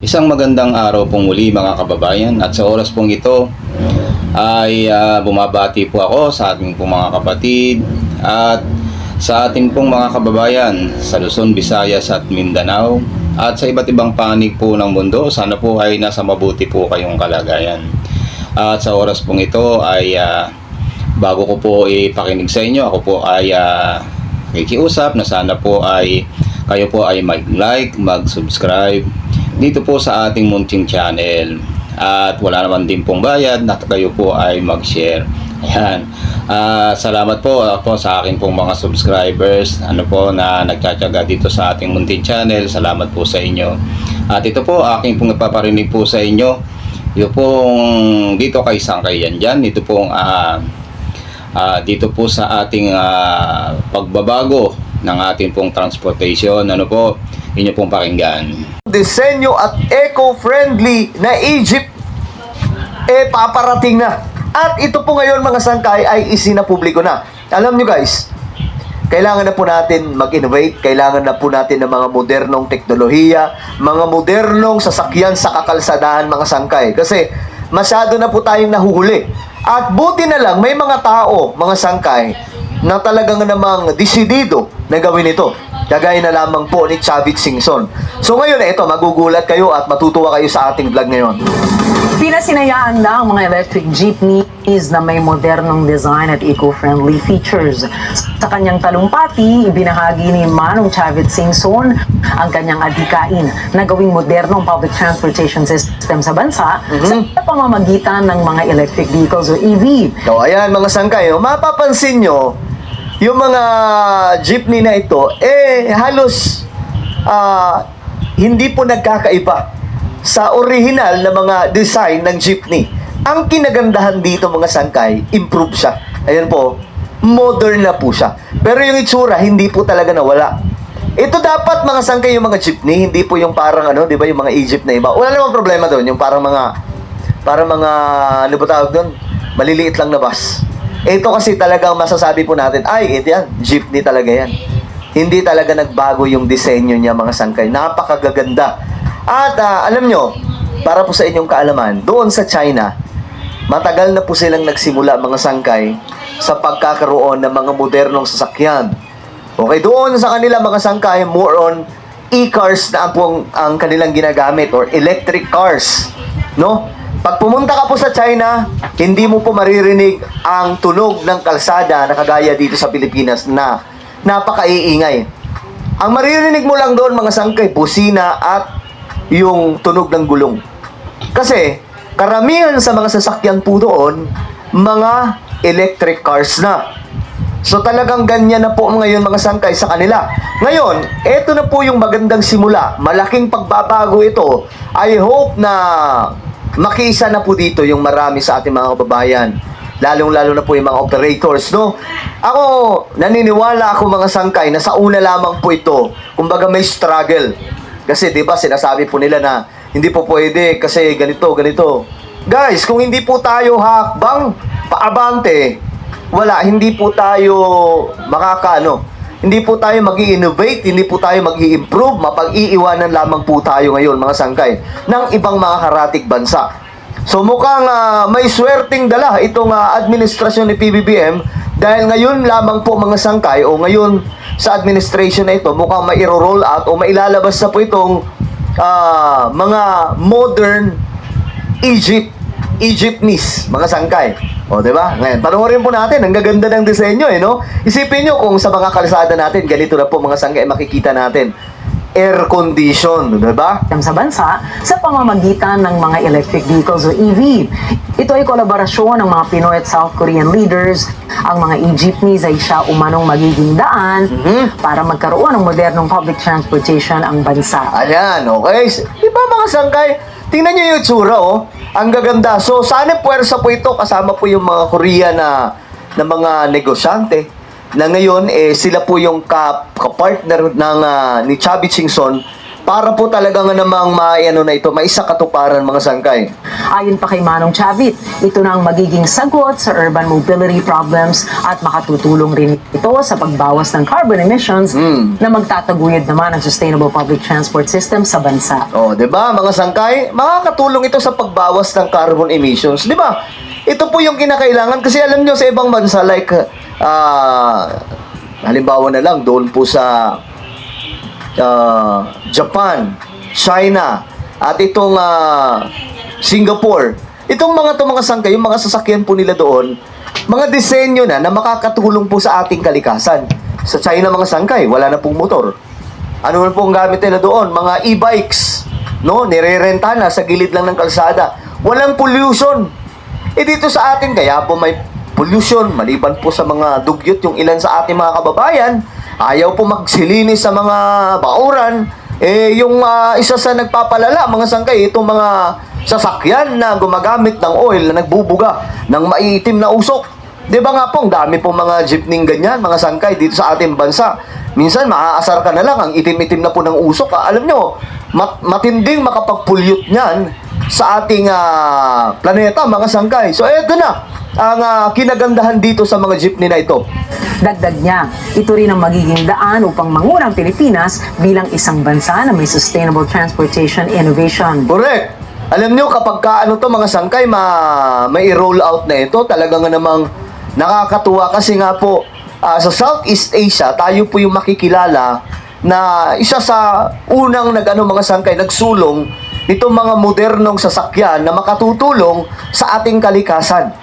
Isang magandang araw pong muli mga kababayan, at sa oras pong ito ay bumabati po ako sa ating pong mga kapatid at sa ating pong mga kababayan sa Luzon, Visayas at Mindanao at sa iba't ibang panig po ng mundo. Sana po ay nasa mabuti po kayong kalagayan. At sa oras pong ito ay bago ko po ipakinig sa inyo, ako po ay kikiusap na sana po ay kayo po ay mag-like, mag-subscribe dito po sa ating munting channel, at wala naman din pong bayad na kayo po ay mag-share. Ayan. Salamat po sa akin pong mga subscribers na nagtsatsaga dito sa ating munting channel. Salamat po sa inyo. At ito po aking pong ipaparinig po sa inyo. Ito pong dito kay Sangkay Yan. Ito pong dito po sa ating pagbabago ng ating pong transportation. Inyo pong pakinggan. Disenyo at eco-friendly na Egypt paparating na. At ito po ngayon mga sangkay ay isinapubliko na. Alam nyo guys, kailangan na po natin mag-innovate, kailangan na po natin ng mga modernong teknolohiya, mga modernong sasakyan sa kakalsadahan mga sangkay. Kasi masyado na po tayong nahuhuli. At buti na lang may mga tao, mga sangkay, na talagang namang desidido na gawin ito. Kagaya na lamang po ni Chavit Singson. So ngayon, ito, magugulat kayo at matutuwa kayo sa ating vlog ngayon. Pinasinayaan na ang mga electric jeepneys na may modernong design at eco-friendly features. Sa kanyang talumpati, ibinahagi ni Manong Chavit Singson ang kanyang adhikain na gawing modernong public transportation system sa bansa sa pamamagitan ng mga electric vehicles o EV. So ayan mga sangkay, mapapansin nyo, yung mga jeepney na ito, halos hindi po nagkakaiba sa original na mga design ng jeepney. Ang kinagandahan dito mga sangkay, improve siya. Ayan po, modern na po siya. Pero yung itsura, hindi po talaga nawala. Ito dapat mga sangkay yung mga jeepney, hindi po yung parang di ba yung mga Egypt na iba. Wala namang problema doon, yung parang mga, ano ba tawag doon? Maliliit lang na bus. Ito kasi talagang masasabi po natin, ito yan, jeepney talaga yan. Hindi talaga nagbago yung disenyo niya mga sangkay. Napakagaganda. At alam nyo, para po sa inyong kaalaman, doon sa China, matagal na po silang nagsimula mga sangkay sa pagkakaroon ng mga modernong sasakyan. Okay, doon sa kanila mga sangkay, more on e-cars na ang kanilang ginagamit or electric cars. No? Pag pumunta ka po sa China, hindi mo po maririnig ang tunog ng kalsada na kagaya dito sa Pilipinas na napakaiingay. Ang maririnig mo lang doon mga sangkay, busina at yung tunog ng gulong. Kasi karamihan sa mga sasakyan po doon, mga electric cars na. So talagang ganyan na po ngayon mga sangkay sa kanila. Ngayon, eto na po yung magandang simula. Malaking pagbabago ito. I hope na makiisa na po dito yung marami sa ating mga kababayan. Lalong-lalo na po yung mga operators, no? Ako, naniniwala ako mga sangkay na sa una lamang po ito. Kumbaga may struggle. Kasi 'di ba sinasabi po nila na hindi po pwede kasi ganito. Guys, kung hindi po tayo hakbang paabante, hindi po tayo hindi po tayo mag-i-innovate, hindi po tayo mag-i-improve, mapag-iiwanan lamang po tayo ngayon mga sangkay ng ibang mga karatig bansa. So mukhang may swerting dala itong administrasyon ni PBBM dahil ngayon lamang po mga sangkay o ngayon sa administration na ito mukhang mairo-roll out o mailalabas na po itong mga modern Egyptneys, mga sangkay. O, diba? Ngayon, panoorin po natin. Ang gaganda ng disenyo, no? Isipin nyo kung sa mga kalsada natin, ganito na po mga sangkay, makikita natin. Air condition, diba? Sa bansa sa pamamagitan ng mga electric vehicles o EV. Ito ay kolaborasyon ng mga Pinoy at South Korean leaders. Ang mga e-jeepneys ay siya umanong magiging daan para magkaroon ng modernong public transportation ang bansa. Ayan, okay. Diba mga sangkay? Tingnan nyo yung itsura, Ang gaganda. So, sana puwersa po ito kasama po yung mga Korea na mga negosyante na ngayon, sila po yung kapartner ng ni Chavit Singson para po talaga nga namang maisakatuparan mga sangkay. Ayon pa kay Manong Chavit, ito na ang magiging sagot sa urban mobility problems at makatutulong rin ito sa pagbawas ng carbon emissions na magtataguyod naman ang sustainable public transport system sa bansa. Oh, 'di ba mga sangkay? Makakatulong ito sa pagbawas ng carbon emissions, 'di ba? Ito po yung kinakailangan kasi alam nyo sa ibang bansa like halimbawa na lang doon po sa Japan, China, at itong Singapore. Itong mga sangkay, yung mga sasakyan po nila doon, mga disenyo na makakatulong po sa ating kalikasan. Sa China mga sangkay, wala na pong motor. Ano na pong gamit nila doon? Mga e-bikes, no? Nirerenta na sa gilid lang ng kalsada. Walang pollution. Dito sa atin, kaya po may pollution, maliban po sa mga dugyot, yung ilan sa ating mga kababayan, ayaw po magsilinis sa mga bauran. Yung isa sa nagpapalala, mga sangkay, itong mga sasakyan na gumagamit ng oil na nagbubuga ng maiitim na usok. Di ba nga po, ang dami po mga jeepney ganyan, mga sangkay, dito sa ating bansa. Minsan, maaasar ka na lang, ang itim-itim na po ng usok. Alam nyo, matinding makapag-pollute niyan sa ating planeta, mga sangkay. So, eto na ang kinagandahan dito sa mga jeepney na ito. Dagdag niya, ito rin ang magiging daan upang mangunang Pilipinas bilang isang bansa na may sustainable transportation innovation. Correct. Alam nyo, kapag mga sangkay, may roll out na ito, talagang namang nakakatuwa kasi nga po, sa Southeast Asia, tayo po yung makikilala na isa sa unang mga sangkay, nagsulong nitong mga modernong sasakyan na makatutulong sa ating kalikasan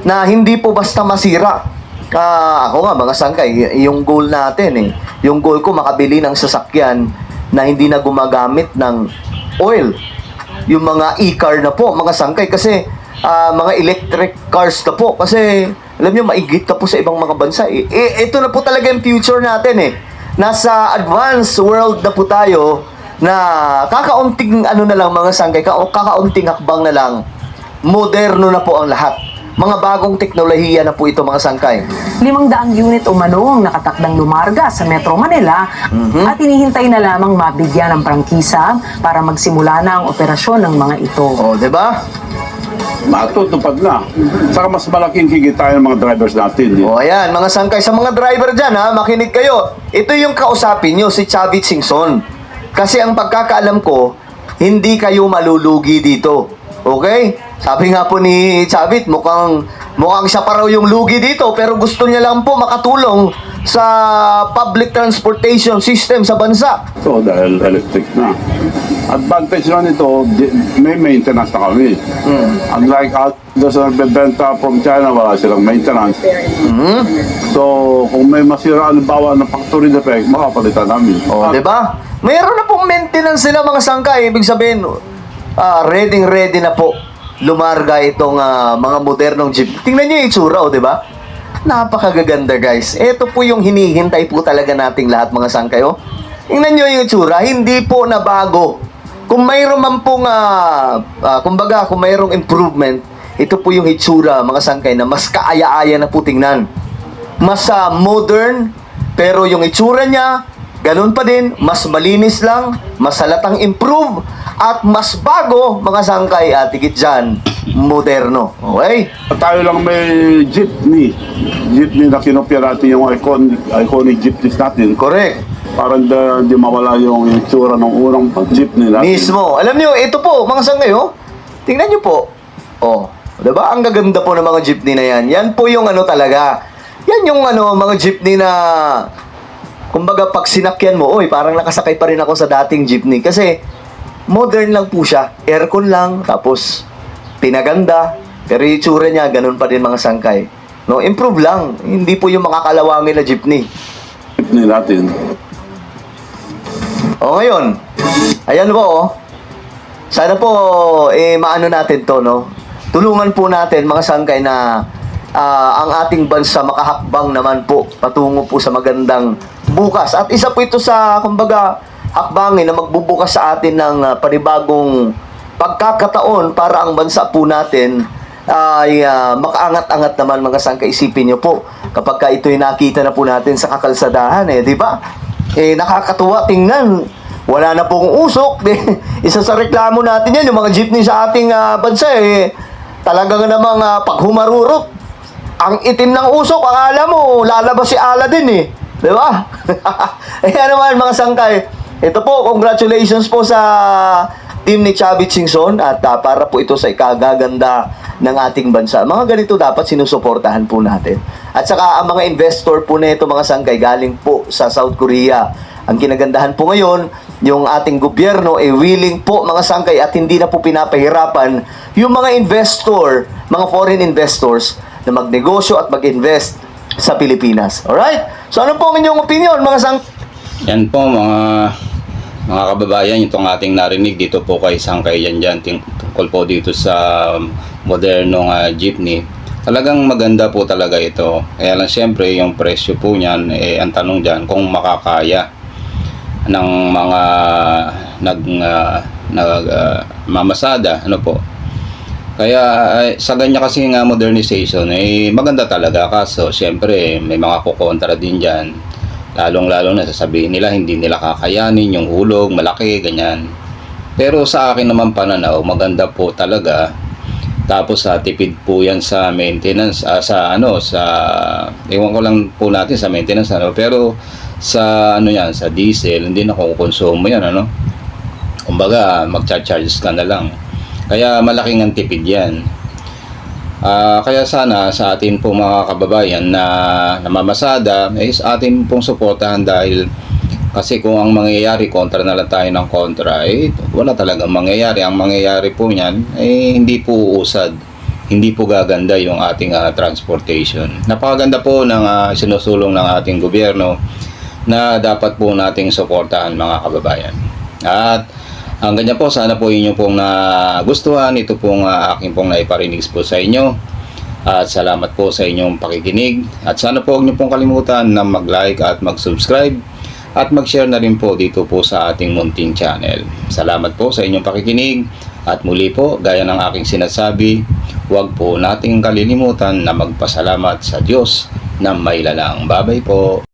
na hindi po basta masira. Ako nga, mga sangkay, yung goal natin yung goal ko makabili ng sasakyan na hindi na gumagamit ng oil. Yung mga e-car na po, mga sangkay, kasi mga electric cars na po, kasi alam nyo, maigit na po sa ibang mga bansa. Ito na po talaga yung future natin Nasa advanced world na po tayo na kakaunting na lang mga sangkay, kakaunting hakbang na lang, moderno na po ang lahat. Mga bagong teknolohiya na po ito mga sangkay. 500 unit umano ang nakatakdang lumarga sa Metro Manila at hinihintay na lamang mabigyan ng prangkisa para magsimula na ang operasyon ng mga ito. O, 'di ba? Matutupad na. Saka mas malaking kikitain ng mga drivers natin. O, ayan, mga sangkay. Sa mga driver dyan, makinig kayo. Ito yung kausapin nyo, si Chavit Singson. Kasi ang pagkakaalam ko, hindi kayo malulugi dito. Okay? Sabi nga po ni Chavit, mukhang siya pa raw yung lugi dito, pero gusto niya lang po makatulong sa public transportation system sa bansa. So, dahil electric na. Advantage na nito, may maintenance na kami. Unlike others na nagbebenta from China, wala silang maintenance. So, kung may masira, halimbawa ng factory defect, makapalitan namin. O, di ba? Mayroon na pong maintenance sila mga sangkay. Ibig sabihin, ready na po lumarga itong mga modernong jeep. Tingnan nyo yung itsura, di ba? Napakagaganda, guys. Ito po yung hinihintay po talaga nating lahat, mga sangkay. Tingnan nyo yung itsura, hindi po na bago. Kung mayroon man pong, kumbaga, kung mayroong improvement, ito po yung itsura, mga sangkay, na mas kaaya-aya na po tingnan. Mas modern, pero yung itsura niya, ganun pa din, mas malinis lang, mas halatang improve, at mas bago, mga sangkay, at higit dyan, moderno. Okay? Tayo lang may jeepney. Jeepney na kinopya natin yung iconic jeepneys natin. Correct. Para hindi mawala yung itsura ng unang jeepney natin. Mismo. Alam nyo, ito po, mga sangkay, tingnan nyo po. Diba? Ang gaganda po ng mga jeepney na yan. Yan po yung talaga. Yan yung mga jeepney na, kumbaga, pag sinakyan mo, parang nakasakay pa rin ako sa dating jeepney. Kasi, modern lang po siya. Aircon lang, tapos pinaganda. Pero yung itsura niya, ganun pa din mga sangkay. No, improve lang. Hindi po yung mga kalawangin na jeepney. Jeepney natin. Ngayon, ayan po, sana po, maano natin to, no? Tulungan po natin, mga sangkay, na ang ating bansa makahakbang naman po patungo po sa magandang bukas. At isa po ito sa, kumbaga, hakbangin na magbubukas sa atin ng panibagong pagkakataon para ang bansa po natin ay makaangat-angat naman, mga sangkay. Isipin nyo po, kapag ito'y nakita na po natin sa kakalsadahan, di ba? Nakakatuwa tingnan. wala na pong usok. Isa sa reklamo natin yan, yung mga jeepney sa ating bansa, talagang namang pag humarurot, ang itim ng usok, akala mo, lalabas si Aladdin Di ba? Ayan naman mga sangkay. Ito po, congratulations po sa team ni Chavit Singson at para po ito sa ikagaganda ng ating bansa. Mga ganito dapat sinusuportahan po natin. At saka ang mga investor po nito mga sangkay galing po sa South Korea. Ang kinagandahan po ngayon, yung ating gobyerno willing po mga sangkay at hindi na po pinapahirapan yung mga investor, mga foreign investors na magnegosyo at mag-invest sa Pilipinas. Alright? So ano po ang inyong opinion mga sangkay? Yan po mga kababayan, itong ating narinig dito po kay Sangkay Yan tungkol po dito sa modernong jeepney. Talagang maganda po talaga ito. Kaya lang siyempre yung presyo po niyan, ang tanong dyan kung makakaya ng mga mamasada, ano po. Kaya sa ganyan kasi nga modernization, maganda talaga. Kaso siyempre may mga kukontra din dyan. Lalong-lalo na sasabihin nila hindi nila kakayanin yung hulog, malaki, ganyan. Pero sa akin naman pananaw, maganda po talaga. Tapos tipid po yan sa maintenance, sa ewan ko lang po natin sa maintenance, pero sa sa diesel, hindi na kukonsumo yan, Kumbaga, magcha-charges ka na lang. Kaya malaking ang tipid yan. Kaya sana sa atin pong mga kababayan na namamasada sa atin pong suportahan dahil kasi kung ang mangyayari kontra na lang tayo ng kontra wala talagang mangyayari. Ang mangyayari po niyan hindi po uusad, hindi po gaganda yung ating transportation. Napakaganda po ng sinusulong ng ating gobyerno na dapat po nating suportahan mga kababayan. At ang ganyan po, sana po inyo pong nagustuhan. Ito pong aking pong naiparinig po sa inyo. At salamat po sa inyong pakikinig. At sana po huwag niyo pong kalimutan na mag-like at mag-subscribe. At mag-share na rin po dito po sa ating munting channel. Salamat po sa inyong pakikinig. At muli po, gaya ng aking sinasabi, huwag po nating kalilimutan na magpasalamat sa Diyos na may lalang. Babay po.